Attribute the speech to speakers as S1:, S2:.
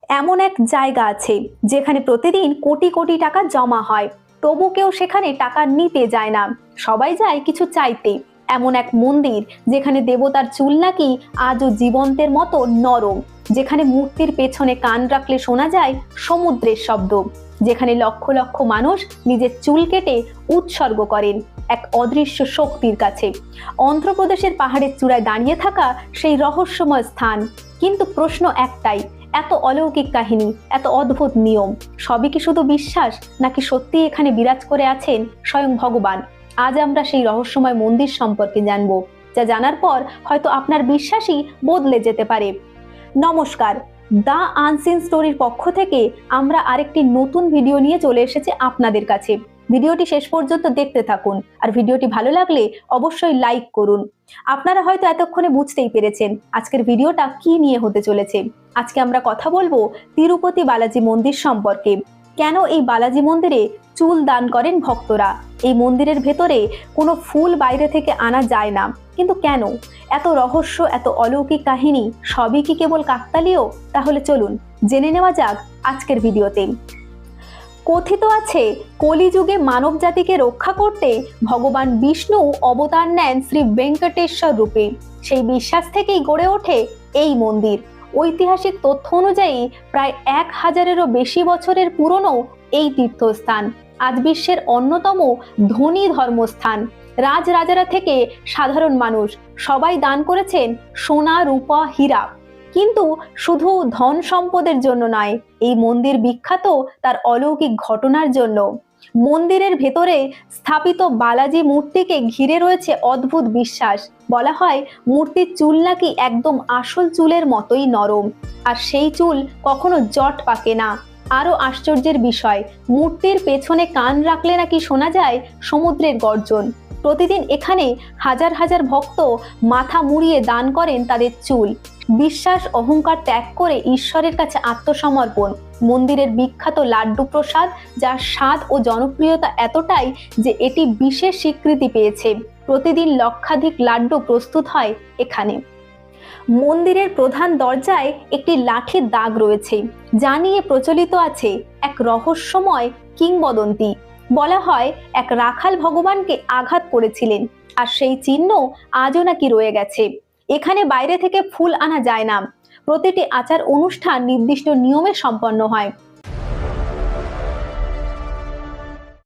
S1: এমন এক জায়গা আছে যেখানে প্রতিদিন কোটি কোটি টাকা জমা হয়, তবু কেউ সেখানে টাকা নিতে যায় না, সবাই যায় কিছু চাইতে। এমন এক মন্দির যেখানে দেবতার চুল নাকি আজও জীবন্তের মতো নরম, যেখানে মূর্তির পেছনে কান রাখলে শোনা যায় সমুদ্রের শব্দ, যেখানে লক্ষ লক্ষ মানুষ নিজের চুল কেটে উৎসর্গ করেন এক অদৃশ্য শক্তির কাছে। অন্ধ্রপ্রদেশের পাহাড়ের চূড়ায় দাঁড়িয়ে থাকা সেই রহস্যময় স্থান। কিন্তু প্রশ্ন একটাই, এত অলৌকিক কাহিনী, এত অদ্ভুত নিয়ম, সবই কি শুধু বিশ্বাস, নাকি সত্যি এখানে বিরাজ করে আছেন স্বয়ং ভগবান? আজ আমরা সেই রহস্যময় মন্দির সম্পর্কে জানবো, যা জানার পর হয়তো আপনার বিশ্বাসই বদলে যেতে পারে। নমস্কার, দ্য আনসিন স্টোরির পক্ষ থেকে আমরা আরেকটি নতুন ভিডিও নিয়ে চলে এসেছি আপনাদের কাছে। ভিডিওটি শেষ পর্যন্ত দেখতে থাকুন, আর ভিডিওটি ভালো লাগলে অবশ্যই লাইক করুন। আপনারা হয়তো এতক্ষণে বুঝতেই পেরেছেন আজকের ভিডিওটা কি নিয়ে হতে চলেছে। আজকে আমরা কথা বলবো তিরুপতি বালাজি মন্দির সম্পর্কে। কেন এই বালাজি মন্দিরে চুল দান করেন ভক্তরা? এই মন্দিরের ভেতরে কোনো ফুল বাইরে থেকে আনা যায় না, কিন্তু কেন? এত রহস্য, এত অলৌকিক কাহিনী, সবই কি কেবল কাকতালীয়? তাহলে চলুন জেনে নেওয়া যাক আজকের ভিডিওতে। কথিত আছে, কলিযুগে মানব জাতিকে রক্ষা করতে ভগবান বিষ্ণু অবতার নেন শ্রী ভেঙ্কটেশ্বর রূপে। সেই বিশ্বাস থেকেই গড়ে ওঠে এই মন্দির। ঐতিহাসিক তথ্য অনুযায়ী প্রায় 1000-এরও বেশি বছরের পুরনো এই তীর্থস্থান আজ বিশ্বের অন্যতম ধনী ধর্মস্থান। রাজরাজারা থেকে সাধারণ মানুষ সবাই দান করেছেন সোনা, রূপা, হীরা। কিন্তু শুধু ধন সম্পদের জন্য নয়, এই মন্দির বিখ্যাত তার অলৌকিক ঘটনার জন্য। মন্দিরের ভেতরে স্থাপিত বালাজি মূর্তিকে ঘিরে রয়েছে অদ্ভুত বিশ্বাস। বলা হয় মূর্তির চুল নাকি একদম আসল চুলের মতোই নরম, আর সেই চুল কখনো জট পাকে না। আরো আশ্চর্যের বিষয়, মূর্তির পেছনে কান রাখলে নাকি শোনা যায় সমুদ্রের গর্জন। প্রতিদিন এখানে হাজার হাজার ভক্ত মাথা মুড়িয়ে দান করেন তাদের চুল, বিশ্বাস অহংকার ত্যাগ করে ঈশ্বরের কাছে আত্মসমর্পণ। মন্দিরের বিখ্যাত লাড্ডু প্রসাদ, যার স্বাদ ও জনপ্রিয়তা এতটাই যে এটি বিশেষ স্বীকৃতি পেয়েছে। প্রতিদিন লক্ষাধিক লাড্ডু প্রস্তুত হয় এখানে। মন্দিরের প্রধান দরজায় একটি লাঠির দাগ রয়েছে, যা নিয়ে প্রচলিত আছে এক রহস্যময় কিংবদন্তি। বলা হয় এক রাখাল ভগবানকে আঘাত করেছিলেন, আর সেই চিহ্ন আজও নাকি রয়ে গেছে। এখানে বাইরে থেকে ফুল আনা যায় না, প্রতিটি আচার অনুষ্ঠান নির্দিষ্ট নিয়মে সম্পন্ন হয়।